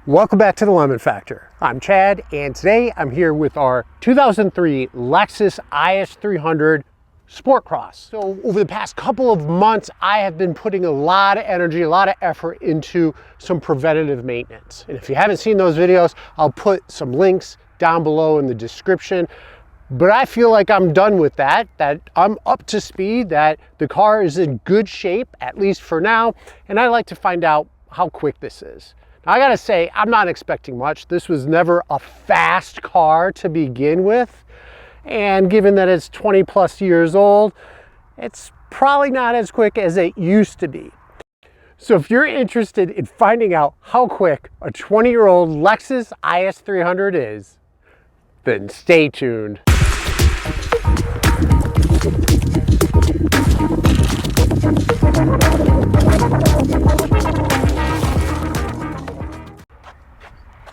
Welcome back to the Lemon Factor. I'm Chad, and today I'm here with our 2003 Lexus IS300 Sport Cross. So over the past couple of months, I have been putting a lot of energy, a lot of effort into some preventative maintenance. And if you haven't seen those videos, I'll put some links down below in the description. But I feel like I'm done with that I'm up to speed, that the car is in good shape, at least for now. And I'd like to find out how quick this is. Now, I gotta say, I'm not expecting much. This was never a fast car to begin with. And given that it's 20 plus years old, it's probably not as quick as it used to be. So if you're interested in finding out how quick a 20-year-old Lexus IS300 is, then stay tuned.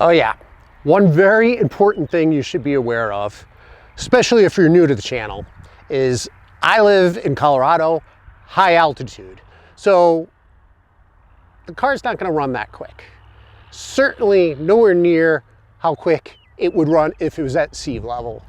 Oh yeah, one very important thing you should be aware of, especially if you're new to the channel, is I live in Colorado, high altitude. So the car's not gonna run that quick. Certainly nowhere near how quick it would run if it was at sea level.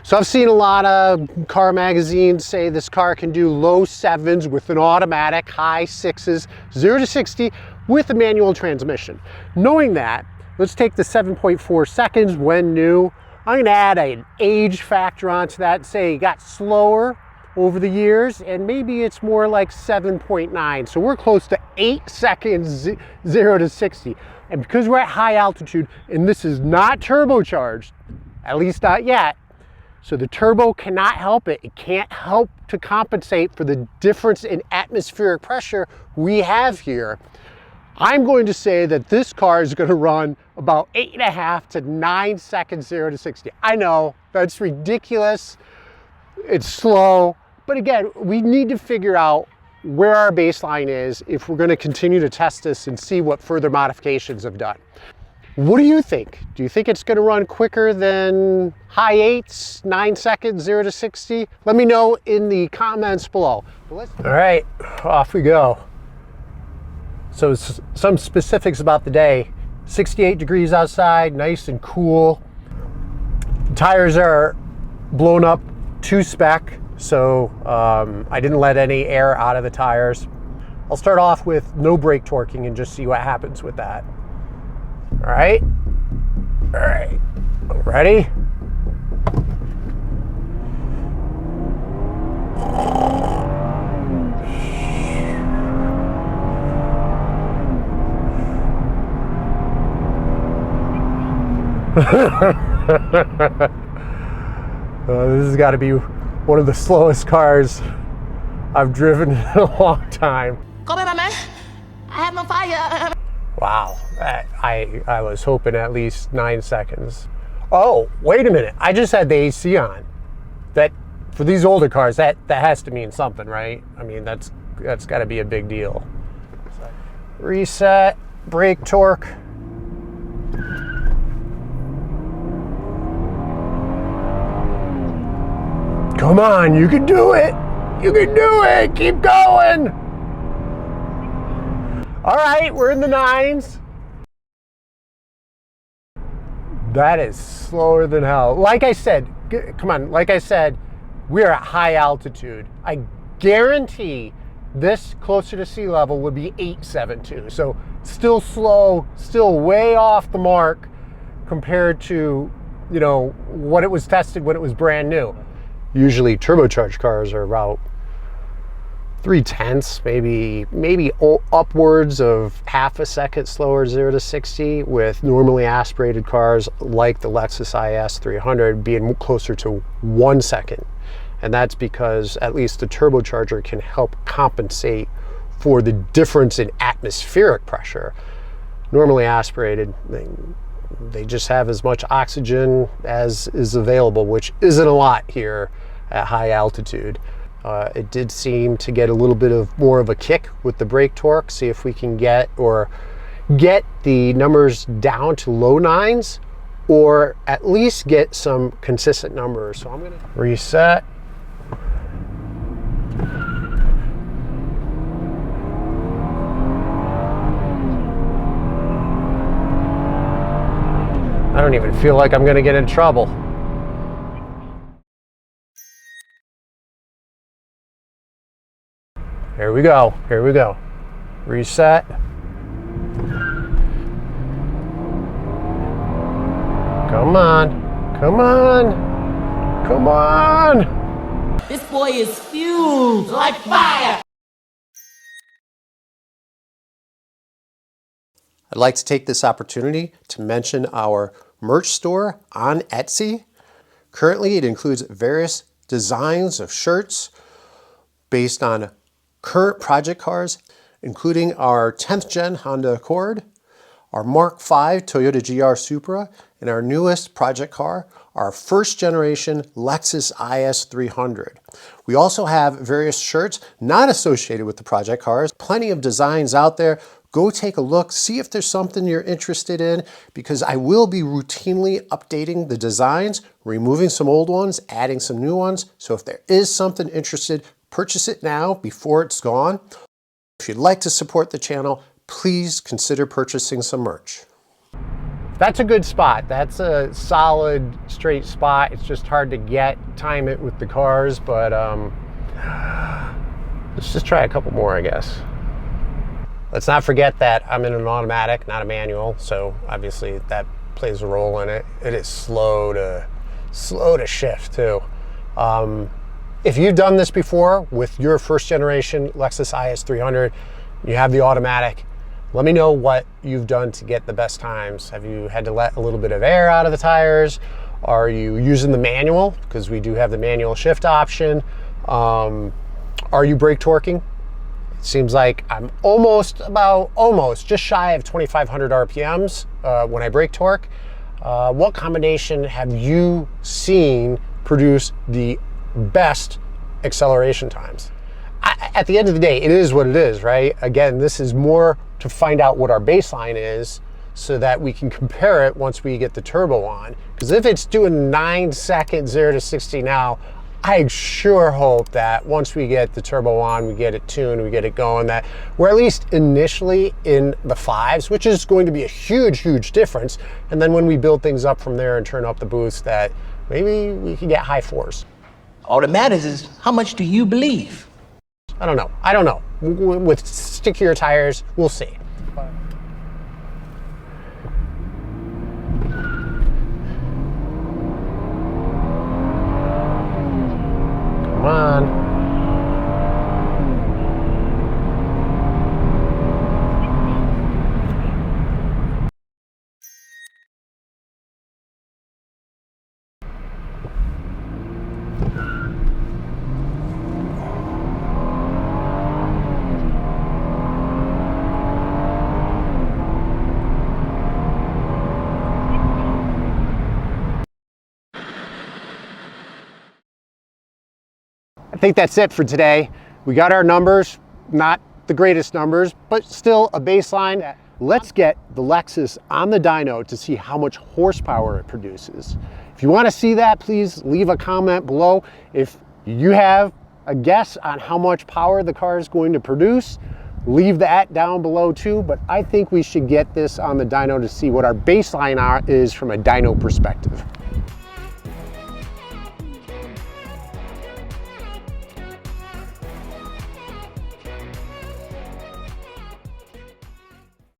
So I've seen a lot of car magazines say this car can do low 7s with an automatic, high 6s, 0 to 60 with a manual transmission. Knowing that, let's take the 7.4 seconds when new. I'm gonna add an age factor onto that and say it got slower over the years, and maybe it's more like 7.9. So we're close to 8 seconds, 0 to 60. And because we're at high altitude, and this is not turbocharged, at least not yet, so the turbo cannot help it. It can't help to compensate for the difference in atmospheric pressure we have here. I'm going to say that this car is going to run about 8.5 to 9 seconds, 0 to 60. I know, that's ridiculous. It's slow. But again, we need to figure out where our baseline is if we're going to continue to test this and see what further modifications have done. What do you think? Do you think it's going to run quicker than high 8s, 9 seconds, 0 to 60? Let me know in the comments below. All right, off we go. So some specifics about the day. 68 degrees outside, nice and cool. Tires are blown up to spec, so I didn't let any air out of the tires. I'll start off with no brake torquing and just see what happens with that. All right, ready? This has got to be one of the slowest cars I've driven in a long time. Come on, man. I have no fire. Wow, I was hoping at least 9 seconds. Oh, wait a minute. I just had the AC on. That, for these older cars, that has to mean something, right? I mean, that's got to be a big deal. Reset, brake torque. Come on, you can do it. You can do it. Keep going. All right, we're in the 9s. That is slower than hell. Like I said, come on, like I said, we're at high altitude. I guarantee this closer to sea level would be 8.72. So still slow, still way off the mark compared to, you know, what it was tested when it was brand new. Usually turbocharged cars are about 0.3, maybe upwards of half a second slower, 0 to 60, with normally aspirated cars like the Lexus IS300 being closer to 1 second. And that's because at least the turbocharger can help compensate for the difference in atmospheric pressure. Normally aspirated, they just have as much oxygen as is available, which isn't a lot here at high altitude. It did seem to get a little bit more of a kick with the brake torque. See if we can get the numbers down to low 9s, or at least get some consistent numbers. So I'm gonna reset. I don't even feel like I'm gonna get in trouble. Here we go, here we go. Reset. Come on, come on, come on. This boy is fused like fire. I'd like to take this opportunity to mention our merch store on Etsy. Currently, it includes various designs of shirts based on current project cars, including our 10th gen Honda Accord, our Mark V Toyota GR Supra, and our newest project car, our first generation Lexus IS300. We also have various shirts not associated with the project cars, plenty of designs out there. Go take a look, see if there's something you're interested in, because I will be routinely updating the designs, removing some old ones, adding some new ones. So if there is something interested, purchase it now before it's gone. If you'd like to support the channel, please consider purchasing some merch. That's a good spot. That's a solid, straight spot. It's just hard to time it with the cars, but let's just try a couple more, I guess. Let's not forget that I'm in an automatic, not a manual, so obviously that plays a role in it. It is slow to shift too. If you've done this before with your first generation Lexus IS300, you have the automatic, let me know what you've done to get the best times. Have you had to let a little bit of air out of the tires? Are you using the manual? Because we do have the manual shift option. Are you brake torquing? Seems like I'm almost just shy of 2,500 RPMs when I brake torque. What combination have you seen produce the best acceleration times? At the end of the day, it is what it is, right? Again, this is more to find out what our baseline is so that we can compare it once we get the turbo on. Because if it's doing 9 seconds 0 to 60 now, I sure hope that once we get the turbo on, we get it tuned, we get it going, that we're at least initially in the 5s, which is going to be a huge, huge difference. And then when we build things up from there and turn up the boost, that maybe we can get high 4s. All that matters is how much do you believe? I don't know. I don't know. With stickier tires, we'll see. Come on. I think that's it for today. We got our numbers, not the greatest numbers, but still a baseline. Let's get the Lexus on the dyno to see how much horsepower it produces. If you want to see that, please leave a comment below. If you have a guess on how much power the car is going to produce, leave that down below too. But I think we should get this on the dyno to see what our baseline is from a dyno perspective.